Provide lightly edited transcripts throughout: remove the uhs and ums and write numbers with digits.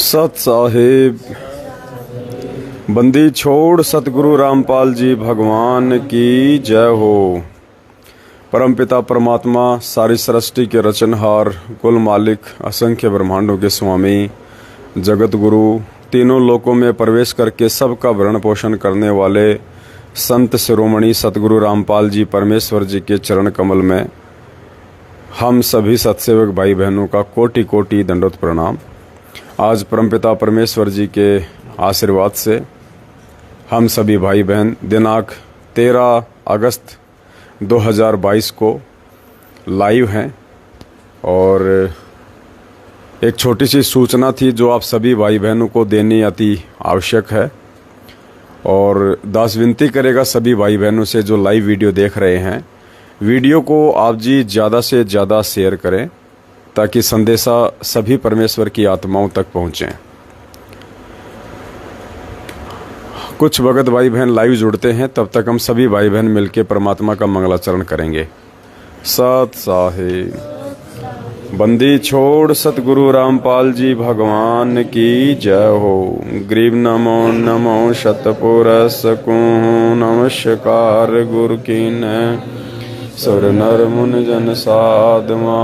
सत साहिब बंदी छोड़ सतगुरु रामपाल जी भगवान की जय हो। परमपिता परमात्मा सारी सृष्टि के रचनहार, कुल मालिक, असंख्य ब्रह्मांडों के स्वामी, जगत गुरु, तीनों लोकों में प्रवेश करके सबका भरण पोषण करने वाले संत शिरोमणि सतगुरु रामपाल जी परमेश्वर जी के चरण कमल में हम सभी सत्सेवक भाई बहनों का कोटि कोटि दंडोत प्रणाम। आज परमपिता परमेश्वर जी के आशीर्वाद से हम सभी भाई बहन दिनांक 13 अगस्त 2022 को लाइव हैं और एक छोटी सी सूचना थी जो आप सभी भाई बहनों को देनी अति आवश्यक है और दास विनती करेगा सभी भाई बहनों से जो लाइव वीडियो देख रहे हैं, वीडियो को आप जी ज़्यादा से ज़्यादा शेयर करें ताकि संदेशा सभी परमेश्वर की आत्माओं तक पहुँचे। कुछ भगत भाई बहन लाइव जुड़ते हैं, तब तक हम सभी भाई बहन मिलकर परमात्मा का मंगलाचरण करेंगे। सत साहिब बंदी छोड़ सतगुरु रामपाल जी भगवान की जय हो। ग्रीव नमो नमो शतपुरस को नमस्कार गुरु की न सुर नर मुन जन साधवा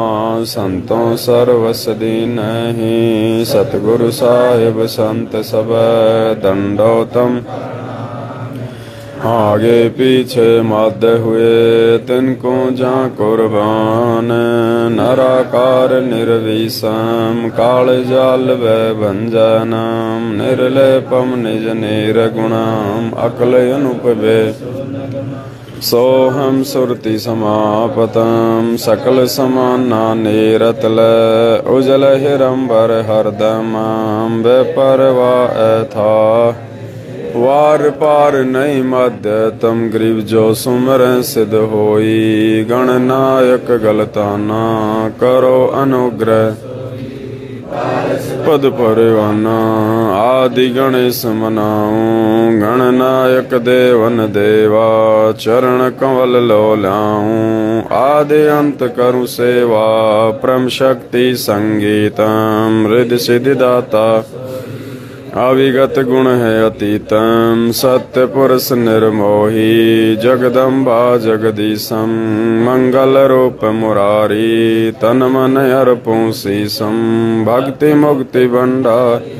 संतों सर्वस दीन ही। सतगुरु साहिब संत सब दंडोतम आगे पीछे मध्य हुए तिनको जा कुर्बान। नराकार निर्विषम काल जाल वै भंजनम निर्लेपम निज निर्गुणम अकल अनुपवे सोहम सुरति समापतम सकल समाना निरतल उजल हिरंबर हरदम बेपरवा था वार पार नहीं मध्य तम ग्रीव जो सुमर सिद्ध होई। गणनायक गलताना करो अनुग्रह पद परवाना आदि गणेश मनाऊं। गणनायक देवन देवा चरण कंवल लो लाऊं। आदि अंत करूं सेवा परम शक्ति संगीतम हृदय सिद्धि दाता अविगत गुण है अतीतम। सत्य पुरुष निर्मोही जगदम्बा जगदीशम मंगल रूप मुरारी तन मन अर्पूं शीसम। भक्ति मुक्ति भंडार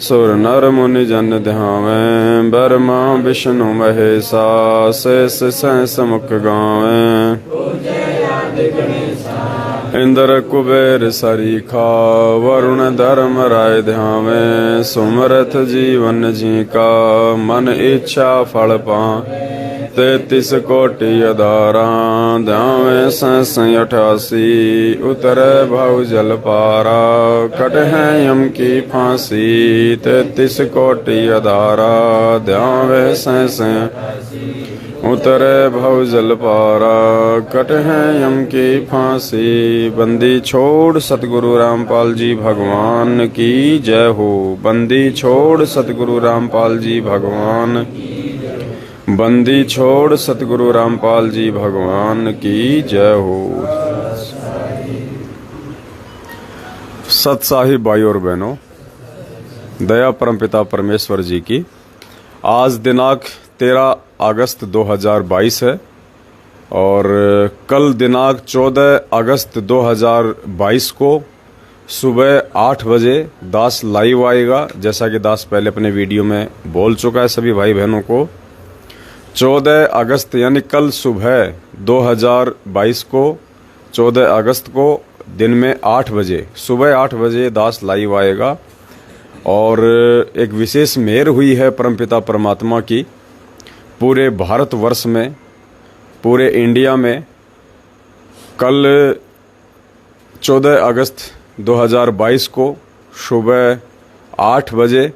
सुर नर मुनि जन ध्यावें। ब्रह्मा विष्णु महेशा शेष सहस मुख गावें। इंद्र कुबेर सरीखा वरुण धर्म राय ध्यावें। सुमरथ जीवन जी का मन इच्छा फल पा 33 कोटि अधारा ध्यावें सहस 88 उतरे भव जल पारा। कट है यम की फांसी 33 कोटि अधारा ध्यावें सहस उतरे भव जल पारा। कट है यम की फांसी। बंदी छोड़ सतगुरु रामपाल जी भगवान की जय हो। बंदी छोड़ सतगुरु रामपाल जी भगवान। बंदी छोड़ सतगुरु रामपाल जी भगवान की जय हो। सत साहिब भाई और बहनों, दया परमपिता परमेश्वर जी की आज दिनांक 13 अगस्त 2022 है और कल दिनांक 14 अगस्त 2022 को सुबह 8 बजे दास लाइव आएगा। जैसा कि दास पहले अपने वीडियो में बोल चुका है सभी भाई बहनों को। 14 अगस्त यानी कल सुबह 2022 को 14 अगस्त को दिन में 8 बजे सुबह 8 बजे दास लाइव आएगा और एक विशेष मेहर हुई है परमपिता परमात्मा की पूरे भारतवर्ष में, पूरे इंडिया में। कल 14 अगस्त 2022 को सुबह 8 बजे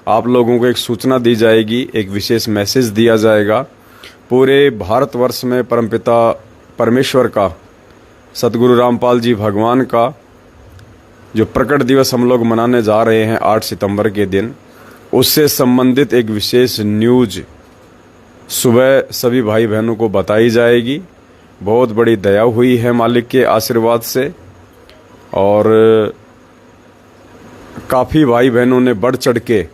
आप लोगों को एक सूचना दी जाएगी, एक विशेष मैसेज दिया जाएगा। पूरे भारतवर्ष में परमपिता परमेश्वर का, सतगुरु रामपाल जी भगवान का जो प्रकट दिवस हम लोग मनाने जा रहे हैं 8 सितंबर के दिन, उससे संबंधित एक विशेष न्यूज सुबह सभी भाई बहनों को बताई जाएगी बहुत बड़ी दया हुई है मालिक के आशीर्वाद से। और काफ़ी भाई बहनों ने बढ़ चढ़ के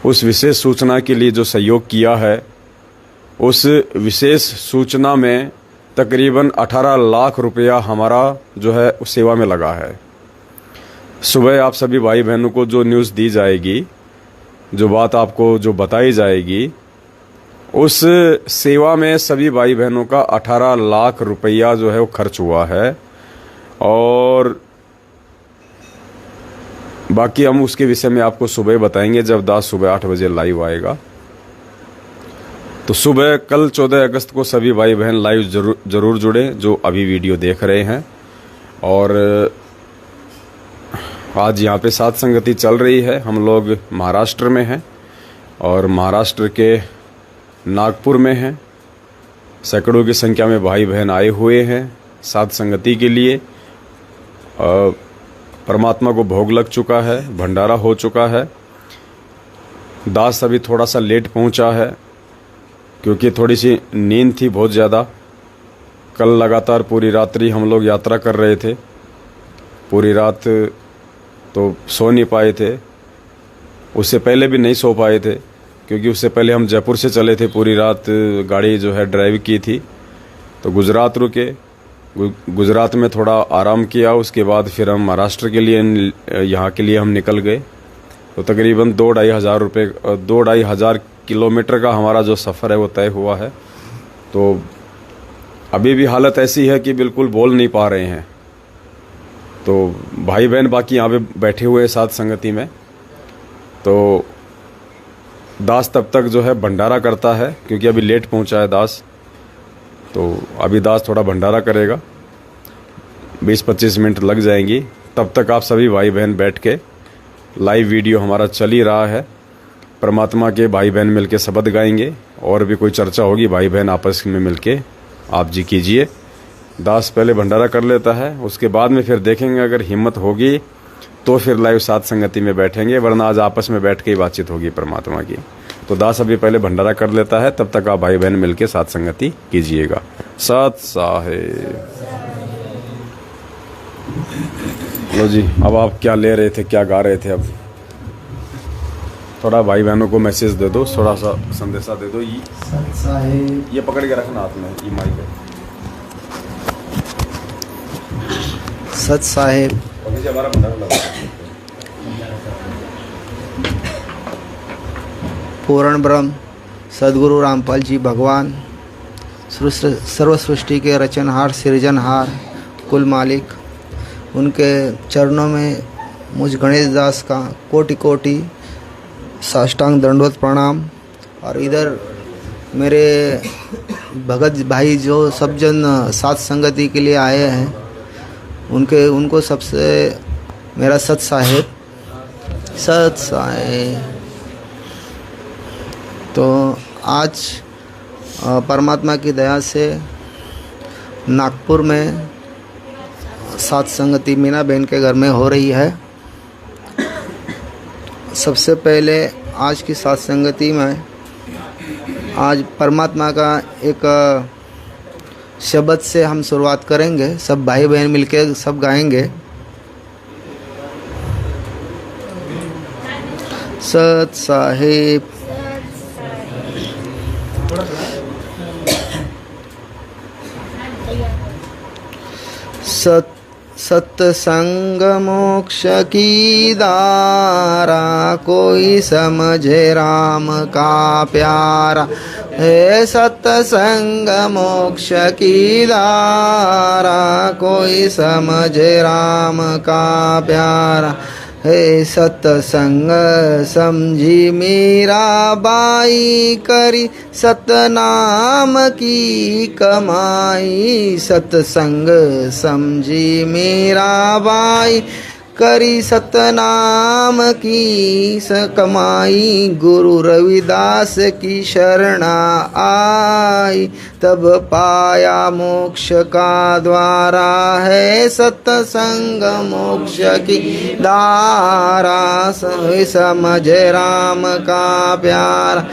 उस विशेष सूचना के लिए जो सहयोग किया है, उस विशेष सूचना में तकरीबन 18 लाख रुपया हमारा जो है उस सेवा में लगा है। सुबह आप सभी भाई बहनों को जो न्यूज़ दी जाएगी, जो बात आपको जो बताई जाएगी, उस सेवा में सभी भाई बहनों का 18 लाख रुपया जो है वो खर्च हुआ है। और बाकी हम उसके विषय में आपको सुबह बताएंगे जब दास सुबह 8 बजे लाइव आएगा। तो सुबह कल 14 अगस्त को सभी भाई बहन लाइव जरूर जुड़े जो अभी वीडियो देख रहे हैं। और आज यहाँ पे सात संगति चल रही है। हम लोग महाराष्ट्र में हैं और महाराष्ट्र के नागपुर में हैं। सैकड़ों की संख्या में भाई बहन आए हुए हैं सात संगति के लिए। परमात्मा को भोग लग चुका है, भंडारा हो चुका है। दास अभी थोड़ा सा लेट पहुंचा है क्योंकि थोड़ी सी नींद थी बहुत ज़्यादा। कल लगातार पूरी रात्रि हम लोग यात्रा कर रहे थे, पूरी रात तो सो नहीं पाए थे। उससे पहले भी नहीं सो पाए थे क्योंकि उससे पहले हम जयपुर से चले थे, पूरी रात गाड़ी जो है ड्राइव की थी। तो गुजरात रुके, गुजरात में थोड़ा आराम किया, उसके बाद फिर हम महाराष्ट्र के लिए यहाँ के लिए हम निकल गए। तो तकरीबन 2-2.5 हज़ार किलोमीटर का हमारा जो सफ़र है वो तय हुआ है। तो अभी भी हालत ऐसी है कि बिल्कुल बोल नहीं पा रहे हैं। तो भाई बहन बाकी यहाँ पे बैठे हुए हैं साथ संगति में। तो दास तब तक जो है भंडारा करता है क्योंकि अभी लेट पहुँचा है दास। तो अभी दास थोड़ा भंडारा करेगा, 20-25 मिनट लग जाएंगी। तब तक आप सभी भाई बहन बैठ के, लाइव वीडियो हमारा चल ही रहा है, परमात्मा के भाई बहन मिलके शब्द गाएंगे और भी कोई चर्चा होगी भाई बहन आपस में मिलके आप जी कीजिए। दास पहले भंडारा कर लेता है, उसके बाद में फिर देखेंगे अगर हिम्मत होगी तो फिर लाइव सात संगति में बैठेंगे, वरना आज आपस में बैठ के ही बातचीत होगी परमात्मा की। तो दास अभी पहले भंडारा कर लेता है, तब तक आप भाई बहन मिलके सात संगति कीजिएगा। सत साहेब। लो जी, अब आप क्या ले रहे थे, क्या गा रहे थे? अब थोड़ा भाई बहनों को मैसेज दे दो, थोड़ा सा संदेशा दे दो। ये पकड़ के रखना हाथ में, ये माइक है। सत साहेब। हमारा भंडारा पूर्ण ब्रह्म सदगुरु रामपाल जी भगवान, सर्व सृष्टि के रचनहार, सृजनहार, कुल मालिक, उनके चरणों में मुझ गणेश दास का कोटि कोटि साष्टांग दंडवत प्रणाम। और इधर मेरे भगत भाई जो सब जन सात संगति के लिए आए हैं, उनको सबसे मेरा सत साहेब। सत साहेब। तो आज परमात्मा की दया से नागपुर में सात संगति मीना बहन के घर में हो रही है। सबसे पहले आज की सात संगति में आज परमात्मा का एक शब्द से हम शुरुआत करेंगे। सब भाई बहन मिलके सब गाएंगे। सत साहेब। सत्संग मोक्ष की धारा, कोई समझे राम का प्यारा है। सत्संग मोक्ष की धारा, कोई समझे राम का प्यारा है। सत्संग समझी मीरा बाई, करी सतनाम की कमाई। सत्संग समझी मीरा बाई, करी सतनाम की कमाई। गुरु रविदास की शरणा आई, तब पाया मोक्ष का द्वारा है। सत्संग मोक्ष की धारा, समझ राम का प्यार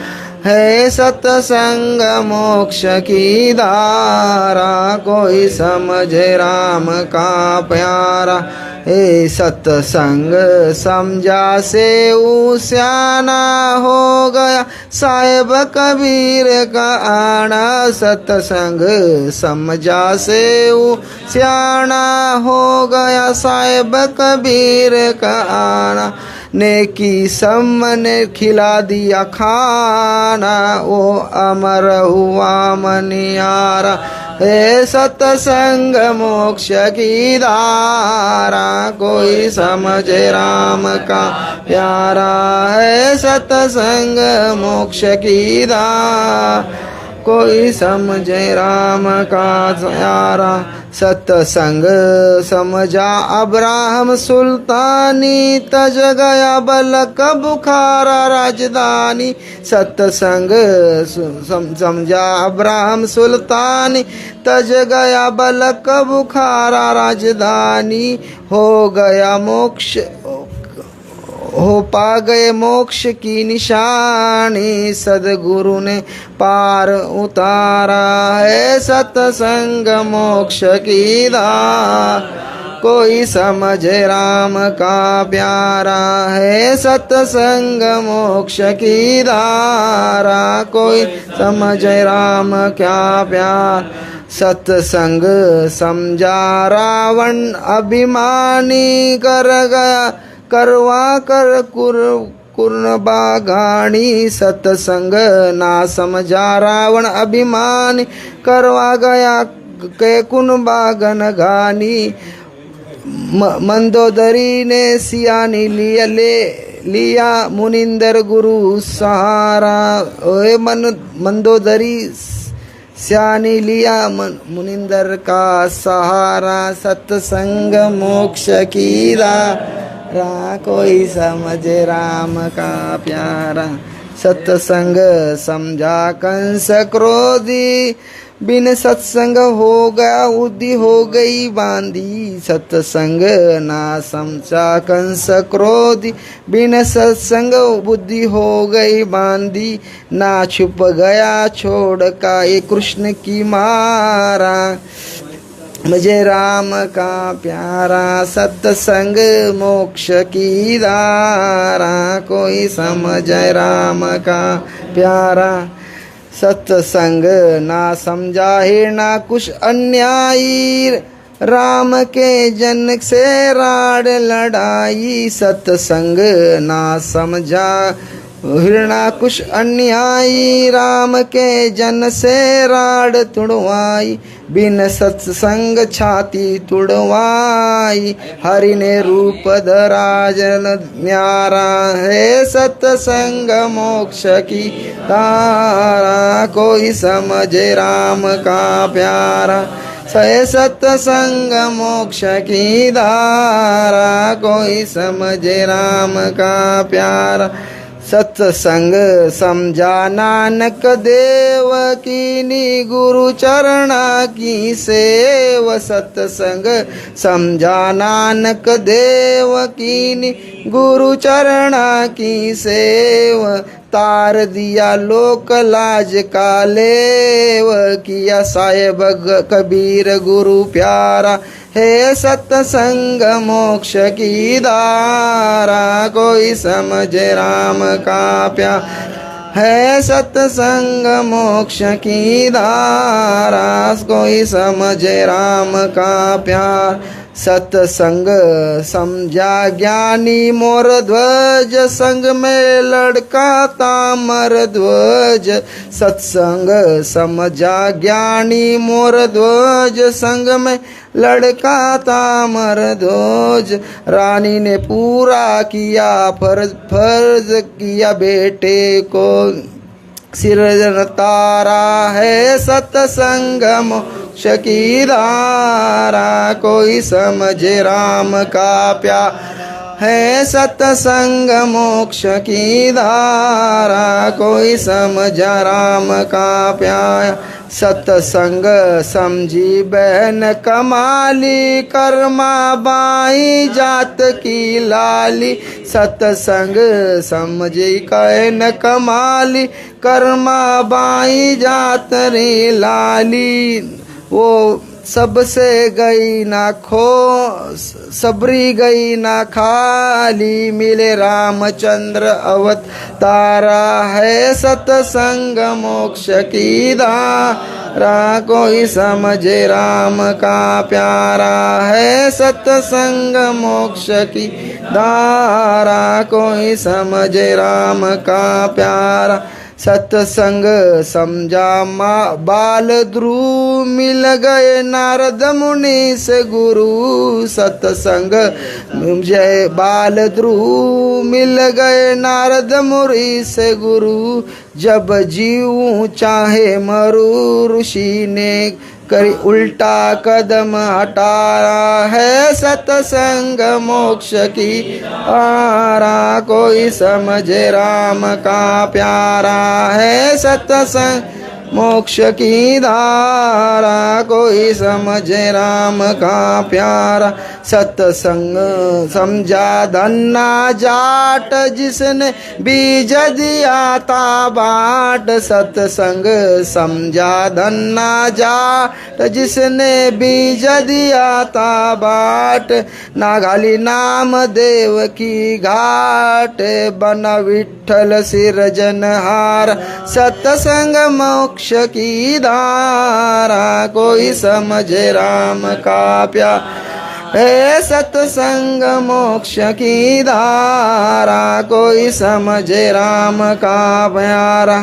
है सत्संग मोक्ष की धारा, कोई समझे राम का प्यारा। हे सत्संग समझा से सियाना हो गया, साहेब कबीर का आना। सत्संग समझा से सियाना हो गया, साहेब कबीर का आना। नेकी सबने खिला दिया खाना, वो अमर हुआ मनियारा। हे सत्संग मोक्ष की धारा, कोई समझे राम का प्यारा। है सत्संग मोक्ष की धारा, कोई समझे राम का प्यारा। सत्संग समझा अब्राहम सुल्तानी, तज गया बलक बुखारा राजधानी। सत्संग समझा अब्राहम सुल्तानी, तज गया बलक बुखारा राजधानी। हो गया मोक्ष, हो पा गए मोक्ष की निशानी, सदगुरु ने पार उतारा। है सत्संग मोक्ष की धारा, कोई समझे राम का प्यारा। है सत्संग मोक्ष की धारा, कोई समझे राम क्या प्यार। सत्संग समझा रावण अभिमानी, कर गया करवा कर कुर्न बागानी। सत्संग ना समझा रावण अभिमानी, करवा गया के कुन बागन घानी। मंदोदरी ने सियानी लिया मुनिंदर गुरु सहारा। ओए मंदोदरी सियानी लिया मुनिंदर का सहारा। सत्संग मोक्ष की धारा, कोई समझे राम का प्यारा। सत्संग समझा कंस क्रोधी, बिन सत्संग हो गया बुद्धि हो गई बांधी। सत्संग ना समझा कंस क्रोधी, बिन सत्संग बुद्धि हो गई बांधी। ना छुप गया छोड़ का ये कृष्ण की मारा, मुझे राम का प्यारा। सत्संग मोक्ष की धारा, कोई समझे राम का प्यारा। सत्संग ना समझा है ना कुछ अन्यायी, राम के जन से राड लड़ाई। सत्संग ना समझा हिरणा कुछ अन्यायी, राम के जन से राड तुड़वाई। बिन सत्संग छाती तुड़वाई, हरि ने रूप धरा जन न्यारा। है सत्संग मोक्ष की धारा, कोई समझे राम का प्यारा। है सत्संग मोक्ष की धारा, कोई समझे राम का प्यारा। सत्संग समझा नानक देव कीनी, गुरु चरणा की सेव। सत्संग समझा नानक देव कीनी, गुरु चरणा की सेव। तार दिया लोक लाज का लेव, किया साहेब कबीर गुरु प्यारा। है सत्संग मोक्ष की धारा, कोई समझे राम का प्यार। है सत्संग मोक्ष की धारा, कोई समझे राम का प्यार। सत्संग समझा ज्ञानी मोर ध्वज, संग में लड़का तामर ध्वज। सत्संग समझा ज्ञानी मोर ध्वज, संग में लड़का तामर ध्वज। रानी ने पूरा किया फर्ज किया बेटे को सिरजन तारा। है सत्संग मोक्ष की धारा, कोई समझे राम का प्यार। है सत्संग मोक्ष की धारा, कोई समझा राम का प्यारा। सत्संग समझी बहन कमाली, कर्मा बाई जात की लाली। सत्संग समझी कहन कमाली, कर्मा बाई जात रे लाली। वो सबसे गई ना खो, सबरी गई ना खाली, मिले रामचंद्र अवतारा। है सत्संग मोक्ष की धारा, कोई समझे राम का प्यारा। है सत्संग मोक्ष की धारा, कोई समझे राम का प्यारा। सत्संग समझा माँ बाल ध्रुव, मिल गए नारद मुनि से गुरु। सत्संग जय बाल ध्रुव, मिल गए नारद मुनि से गुरु। जब जीव चाहे मरु, ऋषि ने करी उल्टा कदम हटाया। है सत्संग मोक्ष की आरा, कोई समझे राम का प्यारा। है सत्संग मोक्ष की धारा, कोई समझे राम का प्यारा। सत्संग समझा धन्ना जाट, जिसने बीज दिया था बाट। सत्संग समझा धन्ना जाट, जिसने बीज दिया था बाट। ना घाली नाम देव की घाट, बना विठ्ठल सिरजनहार। सत्संग मोक्ष की धारा, कोई समझे राम का प्यार। है सत्संग मोक्ष की धारा, कोई समझे राम का प्यारा।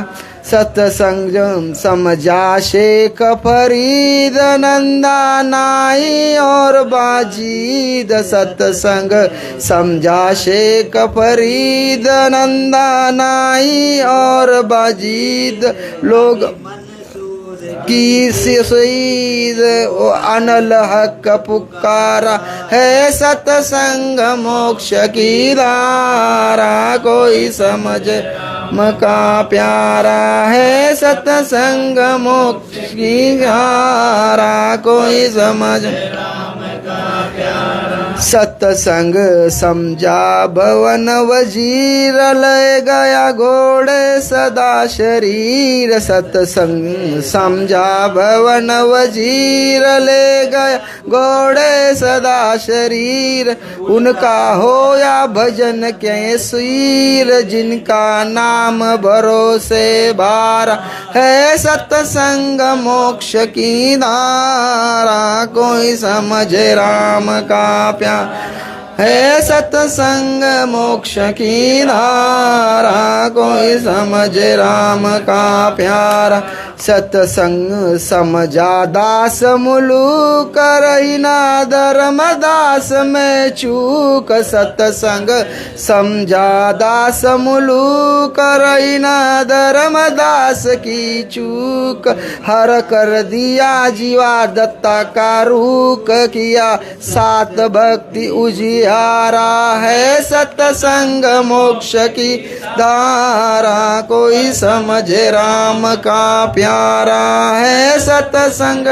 सत्संग समझा शेख फरीद, नंदा नाई और बाजीद। सत्संग समझा शेख फरीद, नंदा नाई और बाजीद। लोग की शहीद अनल हक पुकारा। है सत्संग मोक्ष की धारा, कोई समझ मका प्यारा। है सत्संग मोक्ष की धारा, कोई समझ सत्संग समझा भवन वजीर, लय गया घोड़े सदा शरीर। सत्संग समझा भवन वजीर, ले गया घोड़े सदा शरीर। उनका होया भजन के सीर, जिनका नाम भरोसे भार। है सत्संग मोक्ष की धारा, कोई समझे राम का प्यार। है सत्संग मोक्ष की धारा, कोई समझे राम का प्यारा। सत्संग समझा दास मुलूक, रही ना धर्म दास में चूक। सत्संग समझा दास मुलूक, रही ना धर्म दास की चूक। हर कर दिया जीवा दत्ता का रूक, किया सात भक्ति उजियारा। है सत्संग मोक्ष की धारा, कोई समझे राम का प्यारा। है सत्संग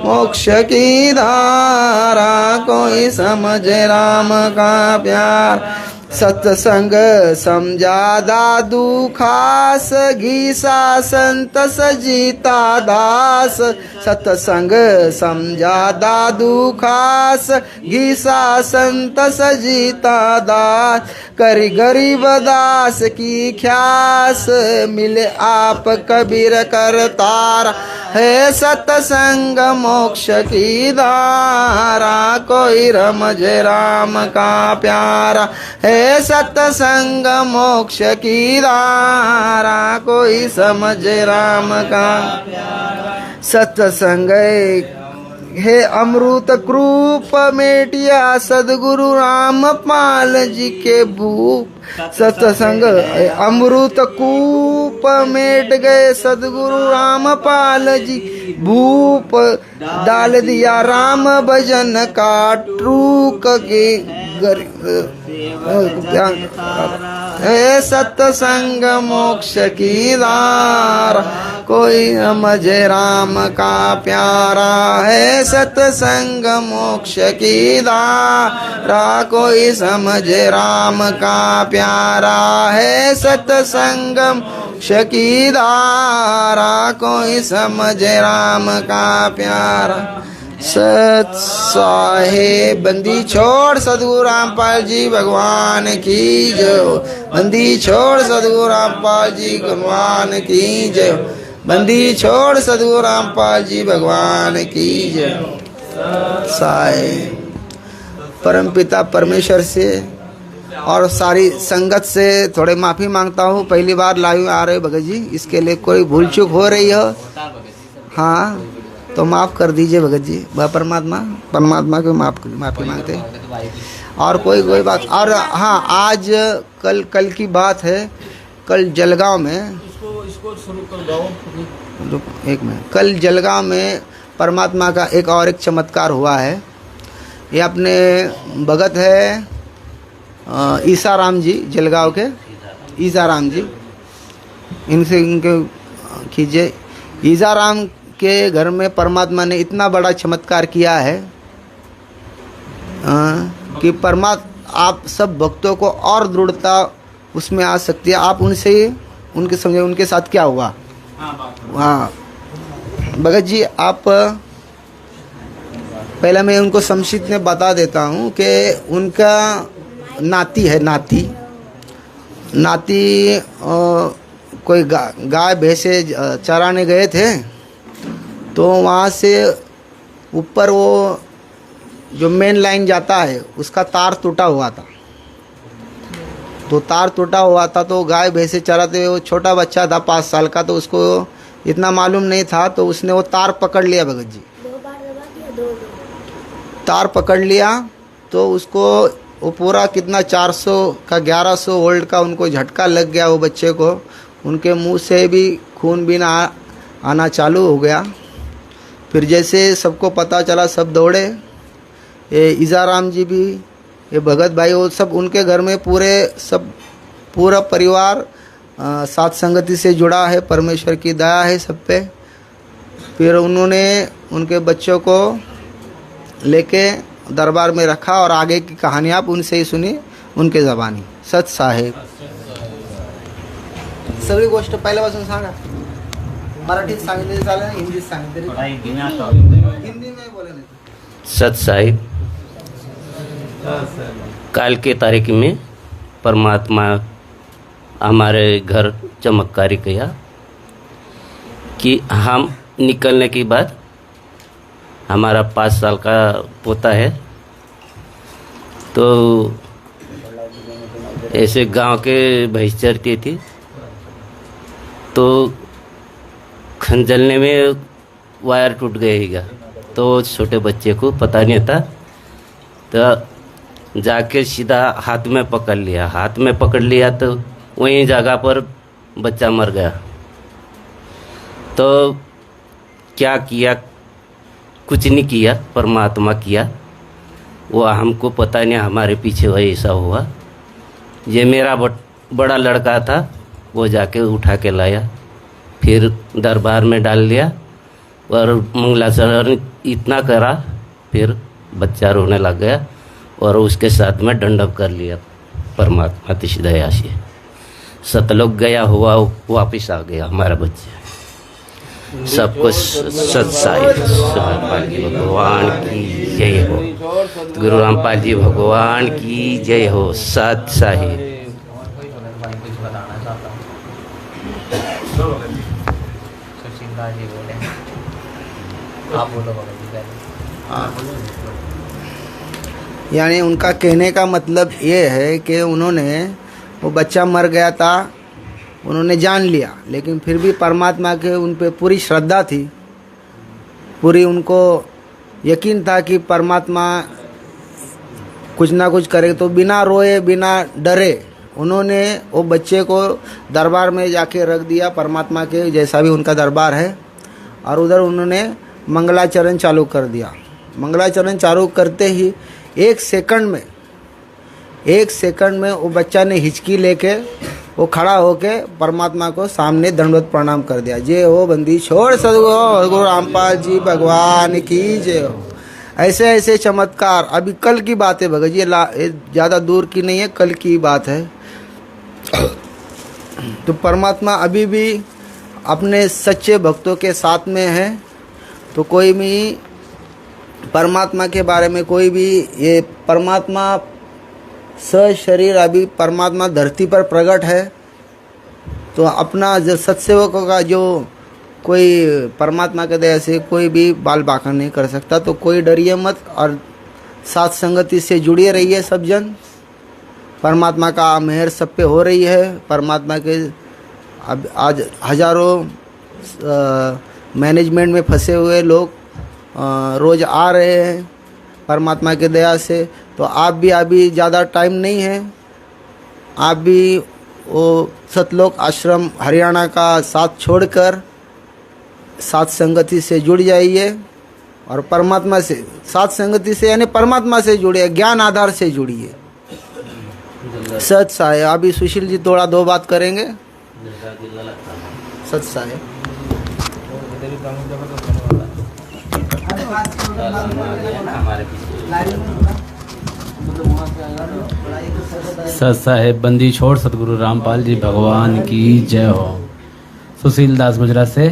मोक्ष की धारा, कोई समझे राम का प्यार। सत्संग समझा दादू खास, घीसा संत सजीता दास। सत्संग समझा दादू खास, घीसा संत सजीता दास। करी गरीब दास की ख्यास, मिले आप कबीर करतार। है सत्संग मोक्ष की धारा, कोई रमझे राम का प्यारा। है सत्संग मोक्ष की धारा, कोई समझे राम का। सत्संग हे अमृत कृप मेटिया, सदगुरु रामपाल जी के भूप। सत्संग अमृत कूप मेट गए, सदगुरु रामपाल जी भूप। डाल दिया राम भजन का ट्रूक के, हे सत्संग मोक्ष की धारा, कोई समझे राम का प्यारा। है सत्संग मोक्ष की धारा, कोई समझे राम का प्यारा। है सत्संग मोक्ष की धारा, कोई समझे राम का प्यारा। सत साहेब बंदी छोड़ सदगुरु रामपाल जी भगवान की जय। बंदी छोड़ सदगुरु रामपाल जी भगवान की जय। बंदी छोड़ सदगुरु रामपाल जी भगवान की जय। साहेब परमपिता परमेश्वर से और सारी संगत से थोड़े माफ़ी मांगता हूँ। पहली बार लाइव आ रहे भगत जी, इसके लिए कोई भूल चूक हो रही हो हाँ तो माफ़ कर दीजिए भगत जी। वह परमात्मा को माफ़ी मांगते हैं। और कोई बात। और हाँ, आज कल की बात है। कल जलगांव में एक मिनट, कल जलगांव में परमात्मा का एक चमत्कार हुआ है। ये अपने भगत है ईसा राम जी, जलगांव के ईसा राम जी, इनसे इनके कीजिए। ईसा राम के घर में परमात्मा ने इतना बड़ा चमत्कार किया है कि आप सब भक्तों को और दृढ़ता उसमें आ सकती है। आप उनसे उनके समझे उनके साथ क्या हुआ। हाँ भगत जी, आप पहले मैं उनको संक्षिप्त में बता देता हूँ कि उनका नाती है। नाती कोई गाय भैंसे चराने गए थे, तो वहाँ से ऊपर वो जो मेन लाइन जाता है उसका तार टूटा हुआ था। तो तार टूटा हुआ था तो गाय भैंसे चराते हुए वो छोटा बच्चा था 5 साल का, तो उसको इतना मालूम नहीं था, तो उसने वो तार पकड़ लिया भगत जी। तार पकड़ लिया तो उसको वो पूरा कितना 400 का 1100 वोल्ट का उनको झटका लग गया। वो बच्चे को उनके मुंह से भी खून भी आना चालू हो गया। फिर जैसे सबको पता चला सब दौड़े। ये ईसाराम जी भी, ये भगत भाई, वो सब उनके घर में पूरा परिवार साथ संगति से जुड़ा है। परमेश्वर की दया है सब पे। फिर उन्होंने उनके बच्चों को लेके दरबार में रखा और आगे की कहानी आप उनसे ही सुनी, उनके ज़बानी। सत साहेब सगळी गोष्ट पहिल्यापासून सांगा। मराठीत सांगितले चालेल, हिंदीत सांगितले, हिंदी में बोले नहीं। सत साहिब, काल के तारीख में परमात्मा हमारे घर चमत्कारी किया कि हम निकलने के बाद हमारा 5 साल का पोता है, तो ऐसे गांव के भैंस चरती थी, तो खंजलने में वायर टूट गएगा। तो छोटे बच्चे को पता नहीं था, तो जाके सीधा हाथ में पकड़ लिया तो वहीं जगह पर बच्चा मर गया। तो क्या किया, कुछ नहीं किया, परमात्मा किया। वो हमको पता नहीं, हमारे पीछे वही ऐसा हुआ। ये मेरा बड़ा लड़का था, वो जाके उठा के लाया, फिर दरबार में डाल लिया और मंगलाचरण इतना करा, फिर बच्चा रोने लग गया और उसके साथ में दंडव कर लिया। परमात्मा की दया से सतलोक गया हुआ वापिस आ गया हमारा बच्चा। सबको सत साहिब रामपाल जी भगवान की जय हो। गुरु रामपाल जी भगवान की जय हो। सत साहिब। यानी उनका कहने का मतलब ये है कि उन्होंने, वो बच्चा मर गया था, उन्होंने जान लिया, लेकिन फिर भी परमात्मा के उन पे पूरी श्रद्धा थी, पूरी उनको यकीन था कि परमात्मा कुछ ना कुछ करे। तो बिना रोए बिना डरे उन्होंने वो बच्चे को दरबार में जाके रख दिया, परमात्मा के जैसा भी उनका दरबार है, और उधर उन्होंने मंगलाचरण चालू कर दिया। मंगलाचरण चालू करते ही 1 सेकंड में 1 सेकंड में वो बच्चा ने हिचकी लेके वो खड़ा होके परमात्मा को सामने दंडवत प्रणाम कर दिया। जय हो बंदी छोड़ सदगुरु रामपाल जी भगवान की जय हो। ऐसे ऐसे चमत्कार अभी कल की बात है भगत जी, ये ज़्यादा दूर की नहीं है, कल की बात है। तो परमात्मा अभी भी अपने सच्चे भक्तों के साथ में है। तो कोई भी परमात्मा के बारे में कोई भी ये परमात्मा शरीर अभी परमात्मा धरती पर प्रकट है। तो अपना जो सत्सेवकों का जो कोई परमात्मा के दया से कोई भी बाल बांका नहीं कर सकता। तो कोई डरिए मत और साथ संगति से जुड़े रहिए सब जन। परमात्मा का मेहर सब पे हो रही है। परमात्मा के अब आज हजारों मैनेजमेंट में फंसे हुए लोग रोज़ आ रहे हैं परमात्मा के दया से। तो आप भी अभी ज़्यादा टाइम नहीं है, आप भी वो सतलोक आश्रम हरियाणा का साथ छोड़कर साथ संगति से जुड़ जाइए और परमात्मा से साथ संगति से यानी परमात्मा से जुड़िए, ज्ञान आधार से जुड़िए। सच साहेब अभी सुशील जी थोड़ा 2 बात करेंगे। सच साहेब सत साहेब बंदी छोड़ सतगुरु रामपाल जी भगवान की जय हो। सुशील दास गुजरात से।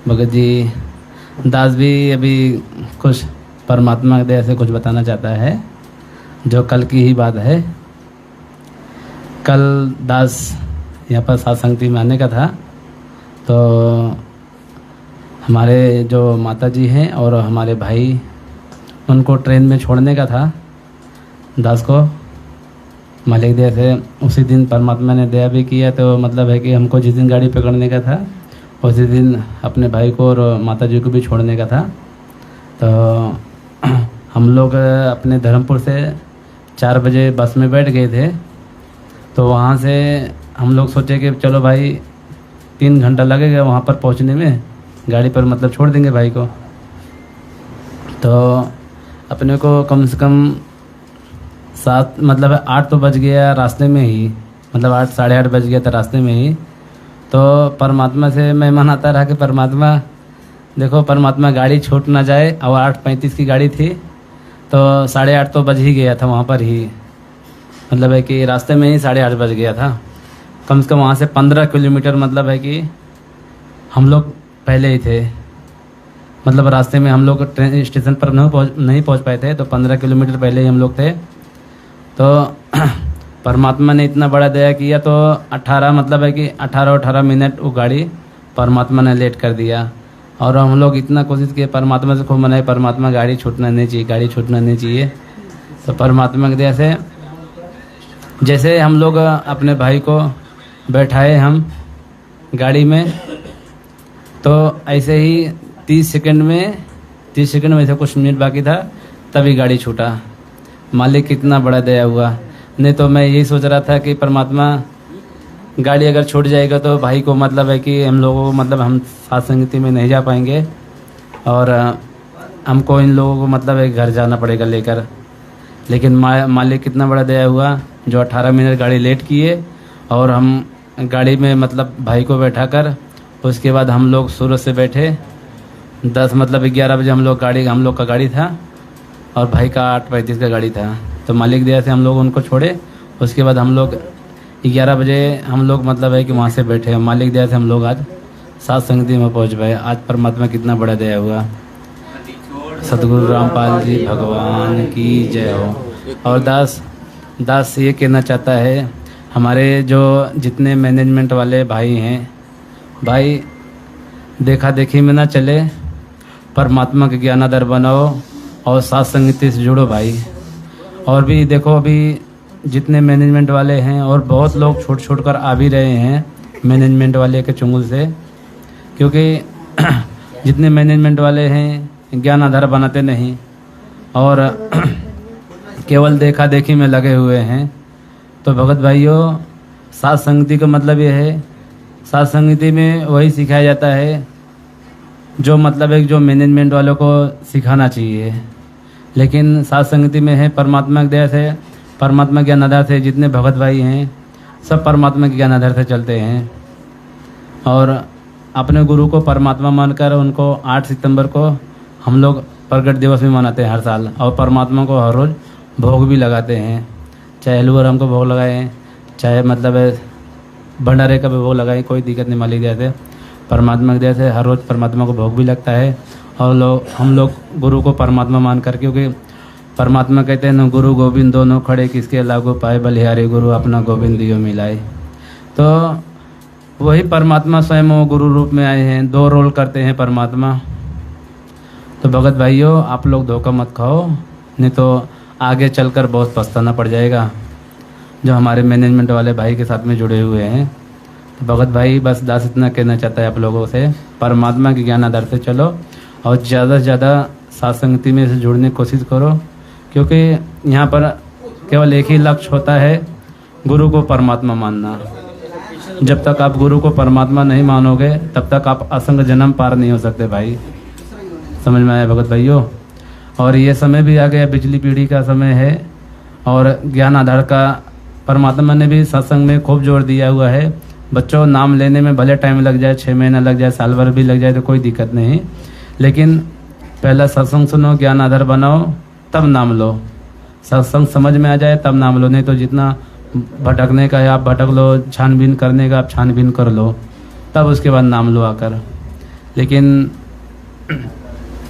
भगत जी दास भी अभी कुछ परमात्मा के दया से कुछ बताना चाहता है, जो कल की ही बात है। कल दास यहाँ पर सत्संगति में आने का था। तो हमारे जो माता जी हैं और हमारे भाई, उनको ट्रेन में छोड़ने का था दास को। मालिक दया से उसी दिन परमात्मा ने दया भी किया। तो मतलब है कि हमको जिस दिन गाड़ी पकड़ने का था उसी दिन अपने भाई को और माता जी को भी छोड़ने का था। तो हम लोग अपने धर्मपुर से 4 बजे बस में बैठ गए थे। तो वहाँ से हम लोग सोचे कि चलो भाई 3 घंटा लगेगा वहाँ पर पहुँचने में, गाड़ी पर मतलब छोड़ देंगे भाई को। तो अपने को कम से कम 8 तो बज गया रास्ते में ही, मतलब 8 साढ़े 8 बज गया था रास्ते में ही। तो परमात्मा से मैं मनाता रहा कि परमात्मा देखो, परमात्मा गाड़ी छूट ना जाए। और 8:35 की गाड़ी थी तो 8:30 तो बज ही गया था वहाँ पर ही, मतलब है कि रास्ते में ही 8:30 बज गया था। कम से कम वहाँ से 15 किलोमीटर मतलब है कि हम लोग पहले ही थे, मतलब रास्ते में हम लोग ट्रेन स्टेशन पर नहीं पहुँच पाए थे। तो 15 किलोमीटर पहले ही हम लोग थे। तो परमात्मा ने इतना बड़ा दया किया। तो 18 मिनट वो गाड़ी परमात्मा ने लेट कर दिया। और हम लोग इतना कोशिश किए, परमात्मा से खूब मनाए, परमात्मा गाड़ी छूटना नहीं चाहिए, गाड़ी छूटना नहीं चाहिए। तो परमात्मा की दया से जैसे हम लोग अपने भाई को बैठाए हम गाड़ी में, तो ऐसे ही 30 सेकंड में ऐसे कुछ मिनट बाकी था तभी गाड़ी छूटा। मालिक कितना बड़ा दया हुआ। नहीं तो मैं यही सोच रहा था कि परमात्मा गाड़ी अगर छूट जाएगा तो भाई को मतलब है कि हम लोगों को मतलब हम साथ संगति में नहीं जा पाएंगे और हमको इन लोगों को मतलब है घर जाना पड़ेगा लेकर। लेकिन मालिक कितना बड़ा दया हुआ जो 18 मिनट गाड़ी लेट किए और हम गाड़ी में मतलब भाई को बैठा कर उसके बाद हम लोग सूरत से बैठे 11 बजे हम लोग का गाड़ी था और भाई का 8:35 का गाड़ी था। तो मालिक दया से हम लोग उनको छोड़े। उसके बाद हम लोग 11 बजे हम लोग मतलब है कि वहाँ से बैठे। मालिक दया से हम लोग आज सात संगति में पहुँच पाए। आज परमात्मा कितना बड़ा दया हुआ। सतगुरु रामपाल जी भगवान की जय हो। और दास ये कहना चाहता है, हमारे जो जितने मैनेजमेंट वाले भाई हैं, भाई देखा देखी में ना चले, परमात्मा के ज्ञानादर बनाओ और साथ संगति से जुड़ो भाई। और भी देखो अभी जितने मैनेजमेंट वाले हैं और बहुत लोग छोड़ कर आ भी रहे हैं मैनेजमेंट वाले के चुंगल से, क्योंकि जितने मैनेजमेंट वाले हैं ज्ञान आधार बनाते नहीं और केवल देखा देखी में लगे हुए हैं। तो भगत भाइयों, साथ संगति का मतलब ये है, साथ संगति में वही सिखाया जाता है जो मतलब है जो मैनेजमेंट वालों को सिखाना चाहिए। लेकिन साथ संगति में है परमात्मा की दया से परमात्मा ज्ञान आधार से जितने भगत भाई हैं सब परमात्मा के ज्ञान आधार से चलते हैं। और अपने गुरु को परमात्मा मानकर उनको 8 सितंबर को हम लोग प्रगट दिवस भी मनाते हैं हर साल, और परमात्मा को हर रोज़ भोग भी लगाते हैं। चाहे हलवा राम को भोग लगाएं, चाहे मतलब भंडारे का भी भोग लगाएं, कोई दिक्कत नहीं। मालिक जैसे परमात्मा के जैसे हर रोज़ परमात्मा को भोग भी लगता है। और हम लोग गुरु को परमात्मा मान कर, क्योंकि परमात्मा कहते हैं न गुरु गोविंद दोनों खड़े, किसके लागू पाए बलिहारी गुरु अपना गोविंद दियो मिलाए। तो वही परमात्मा स्वयं वो गुरु रूप में आए हैं, 2 रोल करते हैं परमात्मा। तो भगत भाइयों, आप लोग धोखा मत खाओ, नहीं तो आगे चलकर बहुत पछताना पड़ जाएगा। जो हमारे मैनेजमेंट वाले भाई के साथ में जुड़े हुए हैं, तो भगत भाई बस दास इतना कहना चाहता है आप लोगों से, परमात्मा के ज्ञान आधार से चलो और ज़्यादा से ज़्यादा सत्संगति में से जुड़ने की कोशिश करो, क्योंकि यहाँ पर केवल एक ही लक्ष्य होता है, गुरु को परमात्मा मानना। जब तक आप गुरु को परमात्मा नहीं मानोगे तब तक आप असंग जन्म पार नहीं हो सकते भाई। समझ में आया भगत भाइयों? और ये समय भी आ गया, बिजली पीढ़ी का समय है, और ज्ञान आधार का परमात्मा ने भी सत्संग में खूब जोर दिया हुआ है। बच्चों, नाम लेने में भले टाइम लग जाए, 6 महीना लग जाए, साल भर भी लग जाए तो कोई दिक्कत नहीं, लेकिन पहला सत्संग सुनो, ज्ञान आधार बनाओ, तब नाम लो। सत्संग समझ में आ जाए तब नाम लो, नहीं तो जितना भटकने का है आप भटक लो, छानबीन करने का आप छानबीन कर लो, तब उसके बाद नाम लो आकर। लेकिन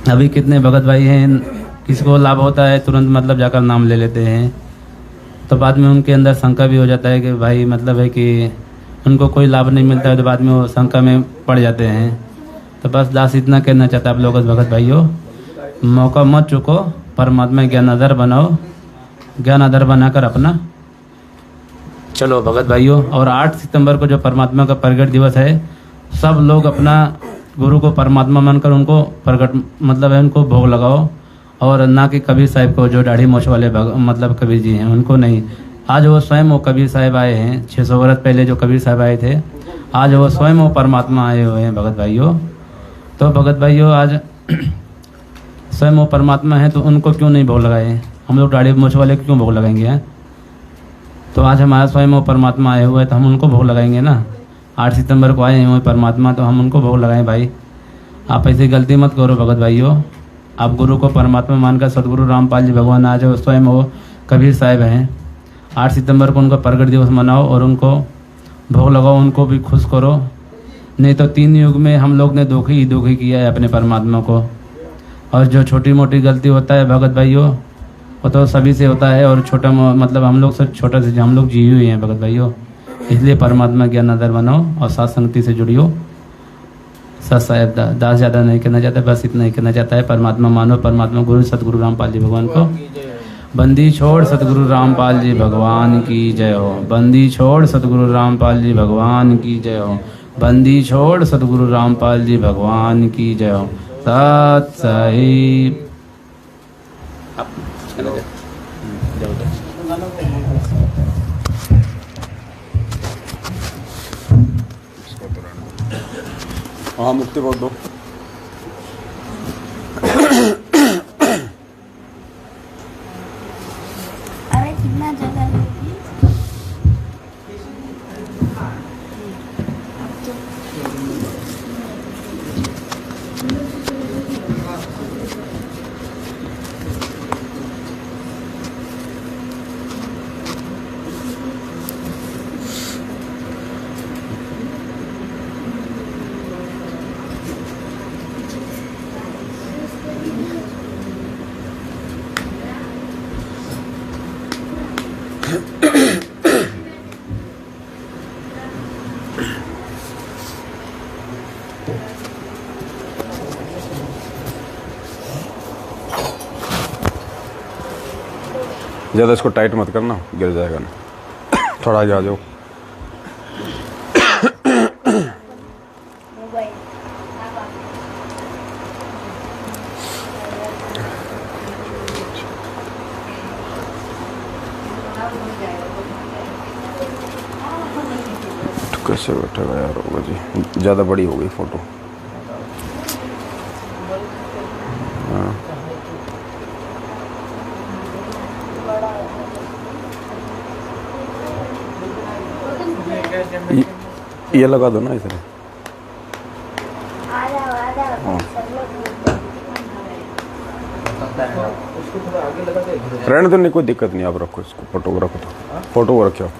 अभी कितने भगत भाई हैं, किसी को लाभ होता है तुरंत मतलब जाकर नाम ले लेते हैं, तो बाद में उनके अंदर शंका भी हो जाता है कि भाई मतलब है कि उनको कोई लाभ नहीं मिलता है, तो बाद में वो शंका में पड़ जाते हैं। तो बस दास इतना कहना चाहता है आप लोगों से भगत भाइयों, मौका मत चुको, परमात्मा ज्ञान आधार बनाओ, ज्ञान आधार बनाकर अपना चलो भगत भाइयों। और 8 सितंबर को जो परमात्मा का प्रगट दिवस है, सब लोग अपना गुरु को परमात्मा मानकर उनको प्रगट मतलब है उनको भोग लगाओ, और ना कि कबीर साहिब को, जो दाढ़ी मोछ वाले मतलब कबीर जी हैं उनको नहीं। आज वो स्वयं वो कबीर साहिब आए हैं, 600 वर्ष पहले जो कबीर साहिब आए थे, आज वो स्वयं वो परमात्मा आए हुए हैं भगत भाइयों। तो भगत भाइयों, आज स्वयं वो परमात्मा है तो उनको क्यों नहीं भोग लगाए? हम लोग दाढ़ी मोछ वाले क्यों भोग लगाएंगे हैं? तो आज हमारा स्वयं वो परमात्मा आए हुए तो हम उनको भोग लगाएंगे ना। 8 सितंबर को आए हुए परमात्मा, तो हम उनको भोग लगाएं भाई। आप ऐसी गलती मत करो भगत भाइयों। आप गुरु को परमात्मा मानकर, सदगुरु रामपाल जी भगवान आज वो स्वयं वो कबीर साहिब हैं, 8 सितंबर को उनका प्रगट दिवस मनाओ और उनको भोग लगाओ, उनको भी खुश करो। नहीं तो 3 युग में हम लोग ने दुखी किया है अपने परमात्मा को। और जो छोटी मोटी गलती होता है भगत भाइयों, वो तो सभी से होता है, और छोटा मतलब हम लोग से छोटा से हम लोग जी हुए हैं भगत भाइयों। इसलिए परमात्मा ज्ञान आधार बनाओ और साथ संगति से जुड़ियो। सत साहेब दास ज़्यादा नहीं कहना चाहता, बस इतना ही कहना चाहता है, परमात्मा मानो, परमात्मा गुरु सतगुरु रामपाल जी भगवान को बंदी छोड़, सतगुरु रामपाल जी भगवान की जय हो। बंदी छोड़, सतगुरु रामपाल जी भगवान की जय हो। बंदी छोड़, सतगुरु रामपाल जी भगवान की जय हो। सत साहिब। हाँ, मुक्ति बोल दो। अरे कितना जगह है? ज़्यादा इसको टाइट मत करना, गिर जाएगा ना। थोड़ा आगे आ जाओ। कैसे बैठेगा यार? होगा जी, ज़्यादा बड़ी हो गई फ़ोटो। हाँ, ये लगा दो ना इधर। आ जाओ सब लोग रहने तो नहीं, कोई दिक्कत नहीं, आप रखो इसको, फोटो को रखो, तो फोटो को रखो।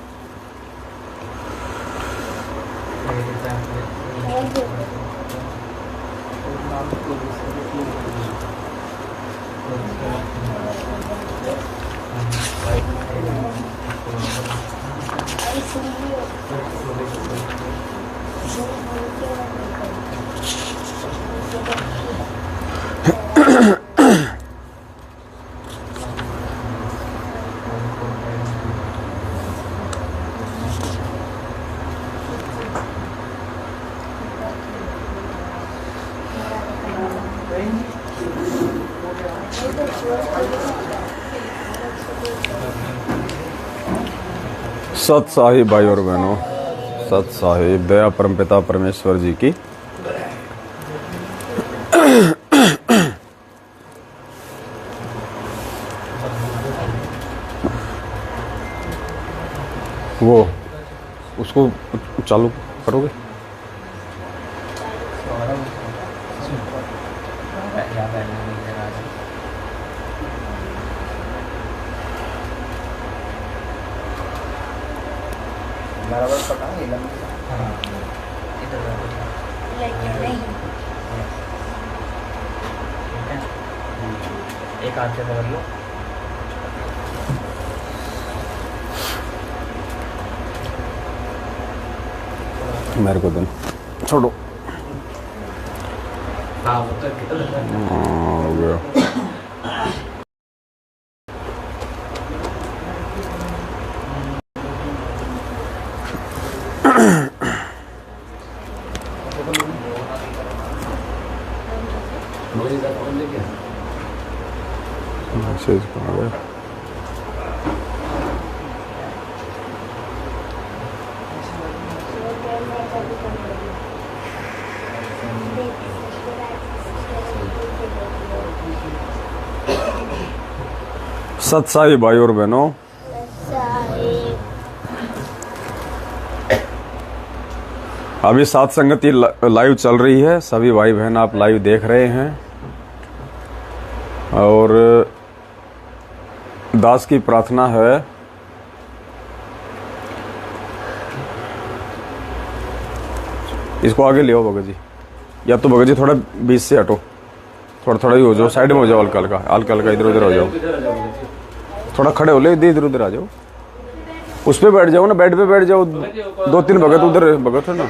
सत साहिब भाई और बहनों, सत साहिब दया परमपिता परमेश्वर जी की। वो उसको चालू करोगे? एक हाथ से पकड़ लो। मेरे को देना, छोड़ो। हाँ वो तो हो गया। मैसेज आ गया। सत साहिब भाई और बहनों, अभी सात संगति लाइव चल रही है। सभी भाई बहन आप लाइव देख रहे हैं और दास की प्रार्थना है इसको आगे ले आओ भगत जी, या तो भगत जी थोड़ा बीच से हटो, थोड़ा थोड़ा ही हो जाओ, साइड में हो जाओ, हल्का हल्का हल्का हल्का इधर उधर हो जाओ, थोड़ा खड़े हो ले, इधर उधर आ जाओ, उस पे बैठ जाओ ना, बेड पे बैठ जाओ, दो तीन भगत उधर भगत है ना,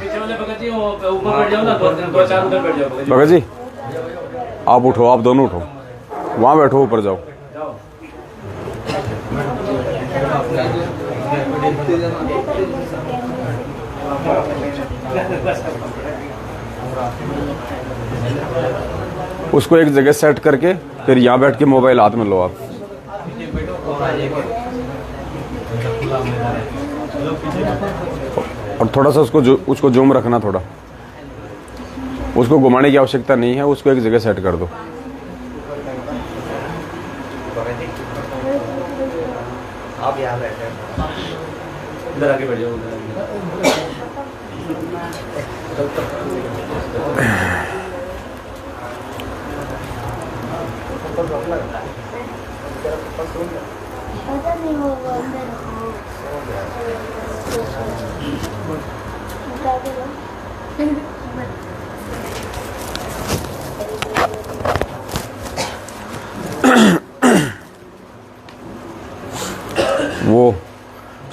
भगत जी आप उठो, आप दोनों उठो, वहां बैठो, ऊपर जाओ। उसको एक जगह सेट करके फिर यहाँ बैठ के मोबाइल हाथ में लो आप। और थोड़ा सा उसको जूम रखना, थोड़ा उसको घुमाने की आवश्यकता नहीं है, उसको एक जगह सेट कर दो। आप यहाँ बैठे, इधर आगे बैठ जाओ, पता नहीं वो अंदर वो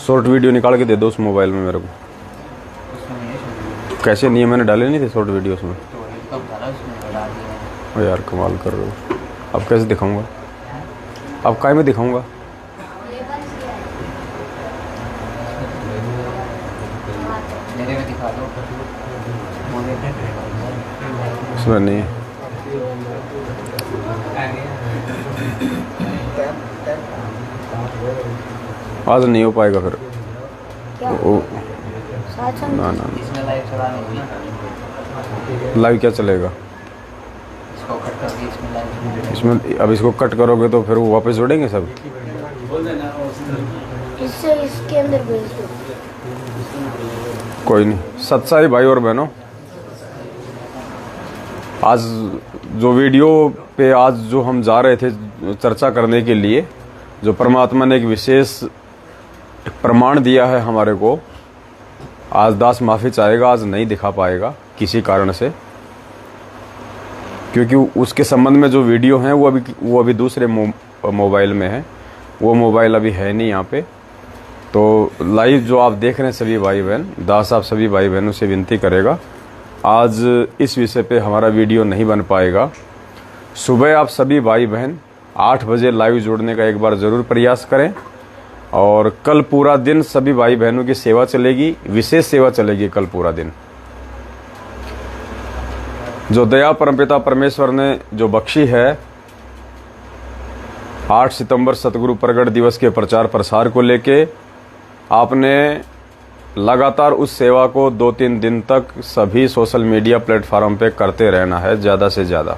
शॉर्ट वीडियो निकाल के दे दो उस मोबाइल में मेरे को। कैसे नहीं है, मैंने डाले नहीं थे शॉर्ट वीडियो उसमें। ओ यार कमाल कर रहे हो, अब कैसे दिखाऊंगा, अब काय में दिखाऊंगा? मेरे में दिखा दो, उसमें नहीं है। आज नहीं हो पाएगा फिर। ना ना इसमें लाइव चला नहीं, लाइव क्या चलेगा इसको कट करके इसमें लाइव, इसमें? अब इसको कट करोगे तो फिर वो वापस जोड़ेंगे सब। इससे इसके अंदर भेज दो। कोई नहीं। सत्साई भाई और बहनों, आज जो वीडियो पे आज जो हम जा रहे थे चर्चा करने के लिए, जो परमात्मा ने एक विशेष प्रमाण दिया है हमारे को, आज दास माफ़ी चाहेगा, आज नहीं दिखा पाएगा किसी कारण से, क्योंकि उसके संबंध में जो वीडियो हैं वो अभी दूसरे मोबाइल में है, वो मोबाइल अभी है नहीं यहाँ पे। तो लाइव जो आप देख रहे हैं सभी भाई बहन, दास आप सभी भाई बहनों से विनती करेगा, आज इस विषय पे हमारा वीडियो नहीं बन पाएगा। सुबह आप सभी भाई बहन 8 बजे लाइव जुड़ने का एक बार ज़रूर प्रयास करें, और कल पूरा दिन सभी भाई बहनों की सेवा चलेगी, विशेष सेवा चलेगी कल पूरा दिन। जो दया परमपिता परमेश्वर ने जो बख्शी है, 8 सितंबर सतगुरु प्रगट दिवस के प्रचार प्रसार को लेके आपने लगातार उस सेवा को 2-3 दिन तक सभी सोशल मीडिया प्लेटफॉर्म पे करते रहना है, ज़्यादा से ज़्यादा।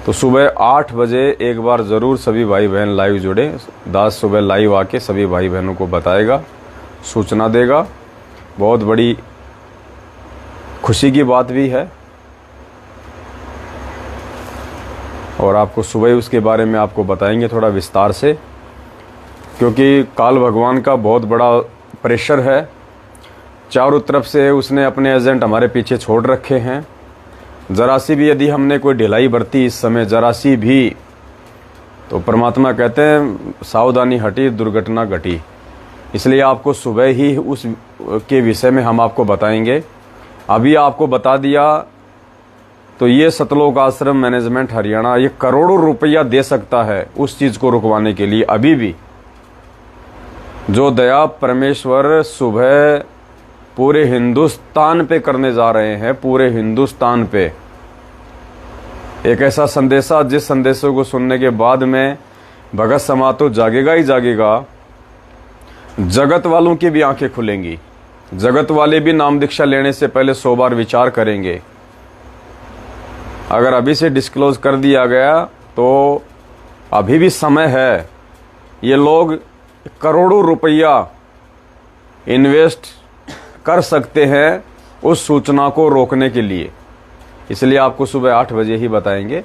तो सुबह 8 बजे एक बार ज़रूर सभी भाई बहन लाइव जुड़े। दास सुबह लाइव आके सभी भाई बहनों को बताएगा, सूचना देगा। बहुत बड़ी खुशी की बात भी है, और आपको सुबह उसके बारे में आपको बताएंगे थोड़ा विस्तार से, क्योंकि काल भगवान का बहुत बड़ा प्रेशर है। चारों तरफ से उसने अपने एजेंट हमारे पीछे छोड़ रखे हैं। जरा सी भी यदि हमने कोई ढिलाई बरती इस समय, जरा सी भी, तो परमात्मा कहते हैं सावधानी हटी दुर्घटना घटी। इसलिए आपको सुबह ही उस के विषय में हम आपको बताएंगे। अभी आपको बता दिया तो ये सतलोक आश्रम मैनेजमेंट हरियाणा ये करोड़ों रुपया दे सकता है उस चीज़ को रुकवाने के लिए। अभी भी जो दया परमेश्वर सुबह पूरे हिंदुस्तान पे करने जा रहे हैं, पूरे हिंदुस्तान पे एक ऐसा संदेशा, जिस संदेशों को सुनने के बाद में भगत समाज तो जागेगा ही जागेगा, जगत वालों की भी आंखें खुलेंगी। जगत वाले भी नाम दीक्षा लेने से पहले 100 बार विचार करेंगे। अगर अभी से डिस्क्लोज कर दिया गया तो अभी भी समय है। ये लोग करोड़ों रुपया इन्वेस्ट कर सकते हैं उस सूचना को रोकने के लिए। इसलिए आपको सुबह 8 बजे ही बताएंगे,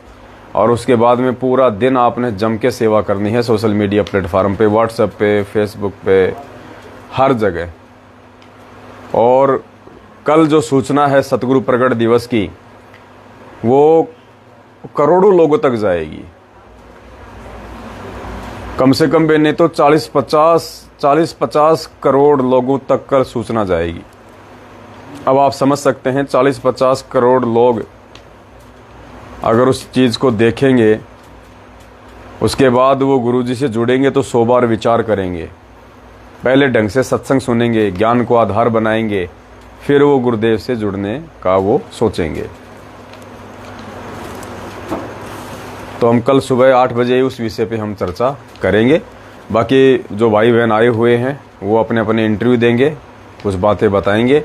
और उसके बाद में पूरा दिन आपने जम के सेवा करनी है सोशल मीडिया प्लेटफॉर्म पे, व्हाट्सएप पे, फेसबुक पे, हर जगह। और कल जो सूचना है सतगुरु प्रगट दिवस की, वो करोड़ों लोगों तक जाएगी। कम से कम भी नहीं तो 40-50 करोड़ लोगों तक कल सूचना जाएगी। अब आप समझ सकते हैं 40-50 करोड़ लोग अगर उस चीज़ को देखेंगे, उसके बाद वो गुरुजी से जुड़ेंगे तो 100 बार विचार करेंगे। पहले ढंग से सत्संग सुनेंगे, ज्ञान को आधार बनाएंगे, फिर वो गुरुदेव से जुड़ने का वो सोचेंगे। तो हम कल सुबह 8 बजे उस विषय पे हम चर्चा करेंगे। बाकी जो भाई बहन आए हुए हैं वो अपने अपने इंटरव्यू देंगे, कुछ बातें बताएंगे,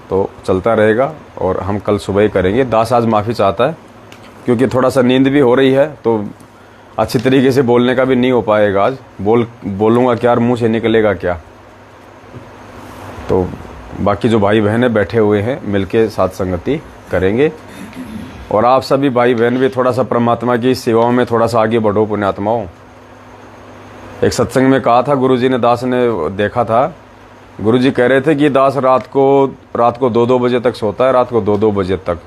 तो चलता रहेगा और हम कल सुबह ही करेंगे। दास आज माफ़ी चाहता है क्योंकि थोड़ा सा नींद भी हो रही है, तो अच्छी तरीके से बोलने का भी नहीं हो पाएगा। आज बोलूँगा क्या और मुँह से निकलेगा क्या। तो बाकी जो भाई बहन बैठे हुए हैं मिलके साथ संगति करेंगे, और आप सभी भाई बहन भी थोड़ा सा परमात्मा की सेवाओं में थोड़ा सा आगे बढ़ो पुण्यात्माओं। एक सत्संग में कहा था गुरुजी ने, दास ने देखा था, गुरुजी कह रहे थे कि दास रात को 2-2 बजे तक सोता है, रात को 2-2 बजे तक,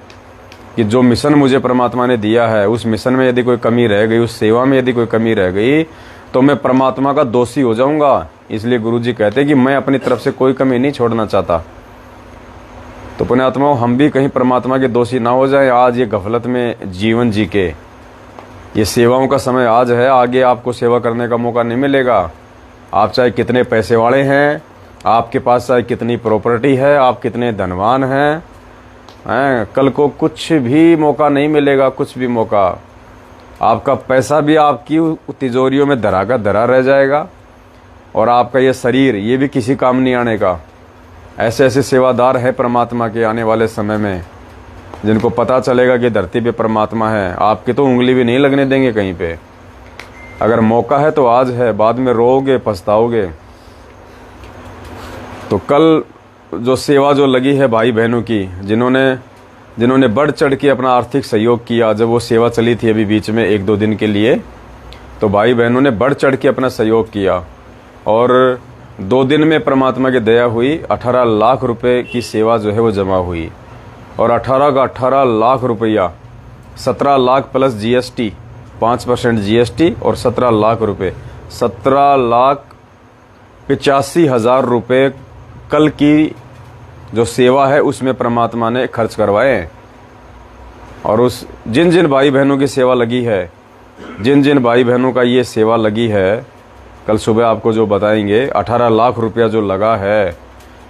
कि जो मिशन मुझे परमात्मा ने दिया है उस मिशन में यदि कोई कमी रह गई, उस सेवा में यदि कोई कमी रह गई तो मैं परमात्मा का दोषी हो जाऊंगा। इसलिए गुरुजी कहते हैं कि मैं अपनी तरफ से कोई कमी नहीं छोड़ना चाहता। तो पुण्यात्माओं, हम भी कहीं परमात्मा के दोषी ना हो जाएं। आज ये गफलत में जीवन जी के, ये सेवाओं का समय आज है, आगे आपको सेवा करने का मौका नहीं मिलेगा। आप चाहे कितने पैसे वाले हैं, आपके पास चाहे कितनी प्रॉपर्टी है, आप कितने धनवान हैं, कल को कुछ भी मौका नहीं मिलेगा। कुछ भी मौका, आपका पैसा भी आपकी तिजोरियों में धरा का धरा रह जाएगा, और आपका ये शरीर ये भी किसी काम नहीं आने का। ऐसे ऐसे सेवादार हैं परमात्मा के आने वाले समय में, जिनको पता चलेगा कि धरती पे परमात्मा है, आपकी तो उंगली भी नहीं लगने देंगे कहीं पे। अगर मौका है तो आज है, बाद में रोओगे पछताओगे। तो कल जो सेवा जो लगी है भाई बहनों की, जिन्होंने बढ़ चढ़ के अपना आर्थिक सहयोग किया, जब वो सेवा चली थी अभी बीच में 1-2 दिन के लिए, तो भाई बहनों ने बढ़ चढ़ के अपना सहयोग किया और 2 दिन में परमात्मा की दया हुई, 18 लाख रुपए की सेवा जो है वो जमा हुई। और 18 का 18 लाख रुपया, 17 लाख प्लस GST, 5% GST और 17 लाख रुपए, 17,85,000 रुपये कल की जो सेवा है उसमें परमात्मा ने खर्च करवाए हैं। और उस जिन भाई बहनों की सेवा लगी है, जिन भाई बहनों का ये सेवा लगी है, कल सुबह आपको जो बताएंगे, 18 लाख रुपया जो लगा है,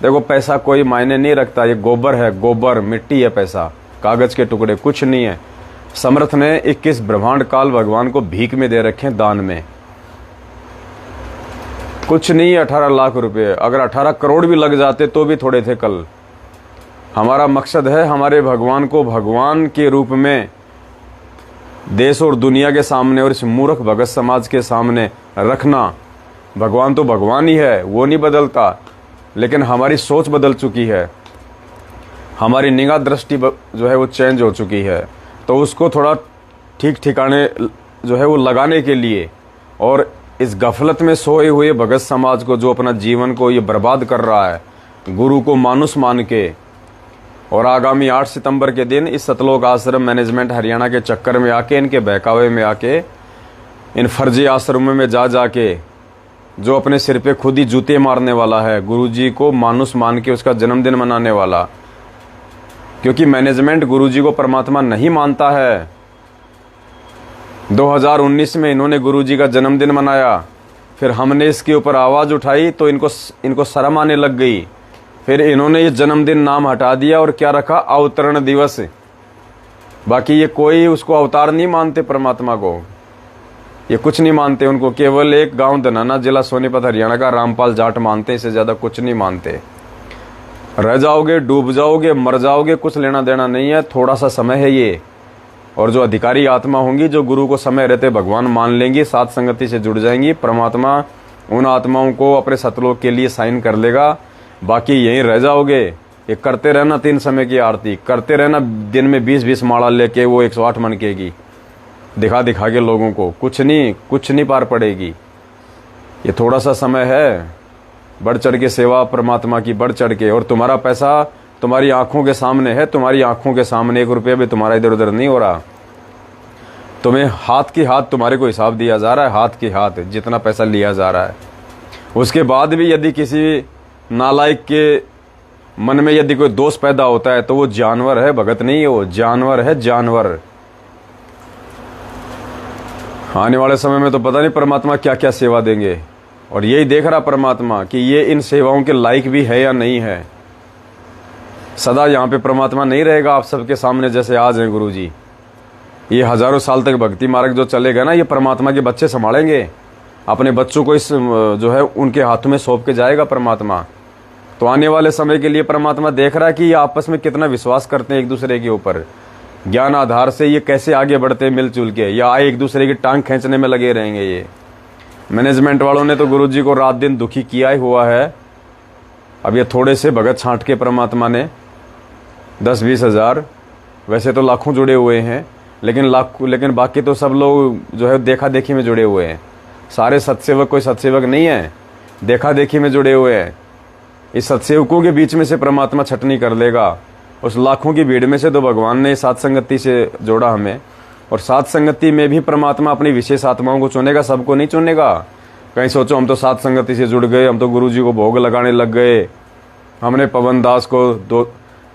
देखो पैसा कोई मायने नहीं रखता, ये गोबर है, गोबर मिट्टी है, पैसा कागज के टुकड़े, कुछ नहीं है। समर्थ ने 21 ब्रह्मांड काल भगवान को भीख में दे रखे हैं, दान में, कुछ नहीं है 18 लाख रुपए। अगर 18 करोड़ भी लग जाते तो भी थोड़े थे। कल हमारा मकसद है हमारे भगवान को भगवान के रूप में देश और दुनिया के सामने और इस मूर्ख भगत समाज के सामने रखना। भगवान तो भगवान ही है, वो नहीं बदलता, लेकिन हमारी सोच बदल चुकी है, हमारी निगाह दृष्टि जो है वो चेंज हो चुकी है। तो उसको थोड़ा ठीक ठिकाने जो है वो लगाने के लिए, और इस गफलत में सोए हुए भगत समाज को, जो अपना जीवन को ये बर्बाद कर रहा है गुरु को मानुष मान के, और आगामी 8 सितंबर के दिन इस सतलोक आश्रम मैनेजमेंट हरियाणा के चक्कर में आके, इनके बहकावे में आके, इन फर्जी आश्रमों में जाके जो अपने सिर पे खुद ही जूते मारने वाला है, गुरुजी को मानुष मान के उसका जन्मदिन मनाने वाला, क्योंकि मैनेजमेंट गुरुजी को परमात्मा नहीं मानता है। 2019 में इन्होंने गुरुजी का जन्मदिन मनाया, फिर हमने इसके ऊपर आवाज़ उठाई तो इनको शर्म आने लग गई, फिर इन्होंने ये जन्मदिन नाम हटा दिया और क्या रखा, अवतरण दिवस। बाकी ये कोई उसको अवतार नहीं मानते, परमात्मा को ये कुछ नहीं मानते, उनको केवल एक गांव धनाना, जिला सोनीपत हरियाणा का रामपाल जाट मानते, इससे ज़्यादा कुछ नहीं मानते। रह जाओगे, डूब जाओगे, मर जाओगे, कुछ लेना देना नहीं है, थोड़ा सा समय है ये। और जो अधिकारी आत्मा होंगी, जो गुरु को समय रहते भगवान मान लेंगी, साथ संगति से जुड़ जाएंगी, परमात्मा उन आत्माओं को अपने सतलोक के लिए साइन कर लेगा। बाकी यहीं रह जाओगे। ये करते रहना 3 समय की आरती, करते रहना दिन में 20-20 माला लेके, वो 108 मन केगी, दिखा के लोगों को, कुछ नहीं पार पड़ेगी। ये थोड़ा सा समय है, बढ़ चढ़ के सेवा परमात्मा की, बढ़ चढ़ के। और तुम्हारा पैसा तुम्हारी आंखों के सामने है, तुम्हारी आंखों के सामने 1 रुपया भी तुम्हारा इधर उधर नहीं हो रहा। तुम्हें हाथ की हाथ तुम्हारे को हिसाब दिया जा रहा है, हाथ की हाथ जितना पैसा लिया जा रहा है। उसके बाद भी यदि किसी नालायक के मन में यदि कोई दोष पैदा होता है तो वो जानवर है, भगत नहीं है, वो जानवर है, जानवर। आने वाले समय में तो पता नहीं परमात्मा क्या क्या सेवा देंगे, और यही देख रहा परमात्मा कि ये इन सेवाओं के लायक भी है या नहीं है। सदा यहाँ पे परमात्मा नहीं रहेगा आप सबके सामने जैसे आज हैं गुरुजी। ये हजारों साल तक भक्ति मार्ग जो चलेगा ना, ये परमात्मा के बच्चे संभालेंगे। अपने बच्चों को इस जो है उनके हाथों में सौंप के जाएगा परमात्मा। तो आने वाले समय के लिए परमात्मा देख रहा है कि ये आपस में कितना विश्वास करते हैं एक दूसरे के ऊपर, ज्ञान आधार से ये कैसे आगे बढ़ते हैं मिलजुल के, या एक दूसरे की टांग खींचने में लगे रहेंगे। ये मैनेजमेंट वालों ने तो गुरुजी को रात दिन दुखी किया ही हुआ है। अब ये थोड़े से भगत छांट के परमात्मा ने 10-20 हज़ार, वैसे तो लाखों जुड़े हुए हैं, लेकिन बाकी तो सब लोग जो है देखा देखी में जुड़े हुए हैं। सारे सत्सेवक कोई सत्सेवक नहीं है, देखा देखी में जुड़े हुए हैं। इस सत्सेवकों के बीच में से परमात्मा छटनी कर लेगा। उस लाखों की भीड़ में से तो भगवान ने साथ संगति से जोड़ा हमें, और साथ संगति में भी परमात्मा अपनी विशेष आत्माओं को चुनेगा, सबको नहीं चुनेगा। कहीं सोचो हम तो साथ संगति से जुड़ गए, हम तो गुरुजी को भोग लगाने लग गए, हमने पवन दास को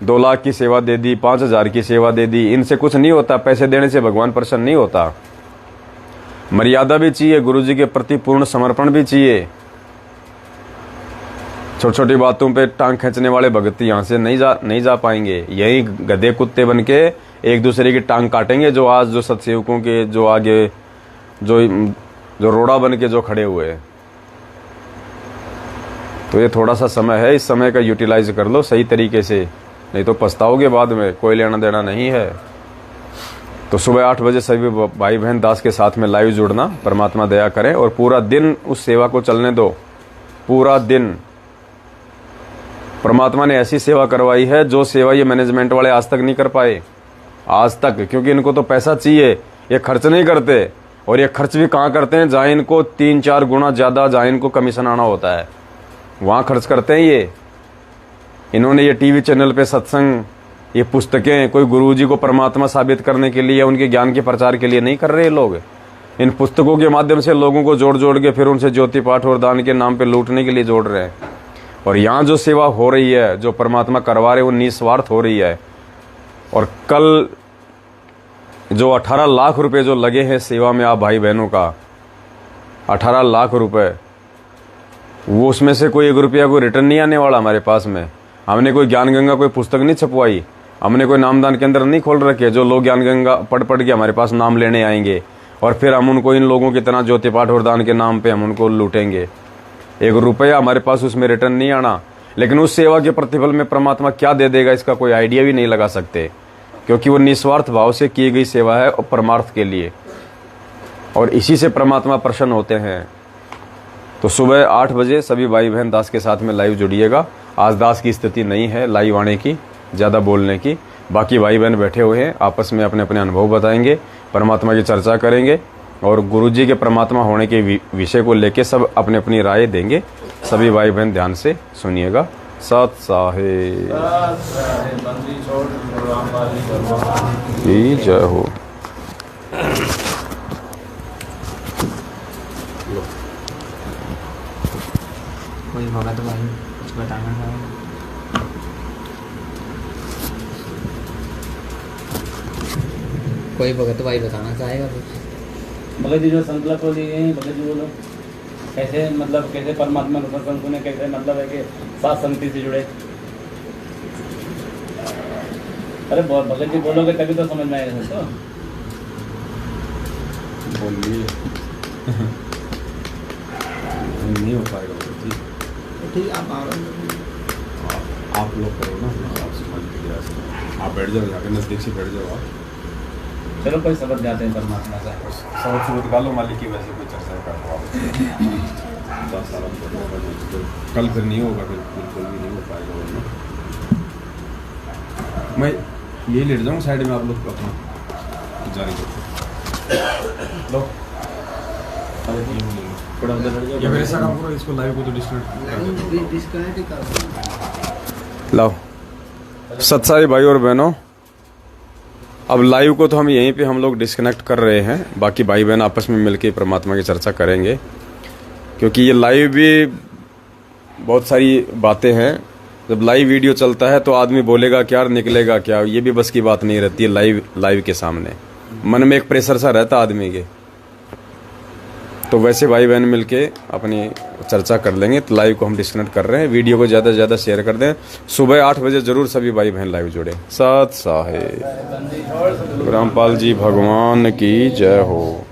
2 लाख की सेवा दे दी, 5,000 की सेवा दे दी। इनसे कुछ नहीं होता, पैसे देने से भगवान प्रसन्न नहीं होता। मर्यादा भी चाहिए, गुरुजी के प्रति पूर्ण समर्पण भी चाहिए। छोटी छोटी बातों पे टांग खींचने वाले भगत यहाँ से नहीं जा पाएंगे। यही गधे कुत्ते बन के एक दूसरे की टांग काटेंगे, जो आज जो सत्सेवकों के जो आगे जो रोड़ा बन के जो खड़े हुए हैं। तो ये थोड़ा सा समय है, इस समय का यूटिलाइज कर लो सही तरीके से, नहीं तो पछताओगे बाद में, कोई लेना देना नहीं है। तो सुबह 8 बजे सभी भाई बहन दास के साथ में लाइव जुड़ना, परमात्मा दया करें, और पूरा दिन उस सेवा को चलने दो, पूरा दिन परमात्मा ने ऐसी सेवा करवाई है जो सेवा ये मैनेजमेंट वाले आज तक नहीं कर पाए, आज तक, क्योंकि इनको तो पैसा चाहिए, ये खर्च नहीं करते। और ये खर्च भी कहाँ करते हैं, जहाँ इनको 3-4 गुना ज़्यादा, जहाँ इनको कमीशन आना होता है वहाँ खर्च करते हैं ये। इन्होंने ये टीवी चैनल पे सत्संग, ये पुस्तकें कोई गुरुजी को परमात्मा साबित करने के लिए, उनके ज्ञान के प्रचार के लिए नहीं कर रहे लोग। इन पुस्तकों के माध्यम से लोगों को जोड़ जोड़ के फिर उनसे ज्योति पाठ और दान के नाम पे लूटने के लिए जोड़ रहे हैं। और यहाँ जो सेवा हो रही है, जो परमात्मा करवा रहे, वो निस्वार्थ हो रही है। और कल जो 18 लाख रुपए जो लगे हैं सेवा में आप भाई बहनों का, 18 लाख रुपए, वो उसमें से कोई 1 रुपया कोई रिटर्न नहीं आने वाला हमारे पास में। हमने कोई ज्ञान गंगा कोई पुस्तक नहीं छपवाई, हमने कोई नामदान केंद्र नहीं खोल रखे जो लोग ज्ञान गंगा पढ़ के हमारे पास नाम लेने आएंगे और फिर हम उनको इन लोगों की तरह ज्योति पाठ और दान के नाम पे हम उनको लूटेंगे। 1 रुपया हमारे पास उसमें रिटर्न नहीं आना, लेकिन उस सेवा के प्रतिफल में परमात्मा क्या दे देगा इसका कोई आइडिया भी नहीं लगा सकते, क्योंकि वो निस्वार्थ भाव से की गई सेवा है और परमार्थ के लिए, और इसी से परमात्मा प्रसन्न होते हैं। तो सुबह 8 बजे सभी भाई बहन दास के साथ में लाइव जुड़िएगा। आज दास की स्थिति नहीं है लाइव आने की, ज़्यादा बोलने की। बाकी भाई बहन बैठे हुए हैं, आपस में अपने अपने अनुभव बताएंगे, परमात्मा की चर्चा करेंगे और गुरुजी के परमात्मा होने के विषय को लेके सब अपनी अपनी राय देंगे। सभी भाई बहन ध्यान से सुनिएगा। सत साहेब की जय हो। कोई भगत भाई कुछ बताना है? कोई भगत भाई बताना चाहेगा कुछ? भगत जी जो संकल्प हो लिए हैं, भगत जी बोलो कैसे, मतलब कैसे परमात्मा को पसंद सुने, कैसे मतलब है कि साथ संगति से जुड़े। अरे भगत जी बोलोगे तभी तो समझ में आएगा सबको। बोलिए नहीं हो पाएगा भगत जी। ठीक, आप लोग करो ना, आप समझ के आप बैठ जाओ, जाकर नजदीक से बैठ जाओ आप। चलो कोई सबक जाते हैं परमात्मा का, सबक से निकालो मालिक की, वैसे कोई चर्चा कर दो आप। 10 साल कल फिर नहीं होगा, फिर बिल्कुल भी नहीं हो पाएगा। वरना मैं यही लेट जाऊँ साइड में, आप लोग अपना जारी करो। लो या फिर ऐसा काम करो, इसको लाइव को तो डिस्कनेक्ट कर। लाओ सत्साई भाई और बहनों, अब लाइव को तो हम यहीं पे हम लोग डिस्कनेक्ट कर रहे हैं। बाकी भाई बहन आपस में मिलके परमात्मा की चर्चा करेंगे, क्योंकि ये लाइव भी बहुत सारी बातें हैं। जब लाइव वीडियो चलता है तो आदमी बोलेगा क्या और निकलेगा क्या, ये भी बस की बात नहीं रहती है। लाइव के सामने मन में एक प्रेशर सा रहता आदमी के। तो वैसे भाई बहन मिलके अपनी चर्चा कर लेंगे। तो लाइव को हम डिस्कनेक्ट कर रहे हैं, वीडियो को ज़्यादा से ज़्यादा शेयर कर दें। सुबह 8 बजे जरूर सभी भाई बहन लाइव जुड़े। सत साहेब रामपाल जी भगवान की जय हो।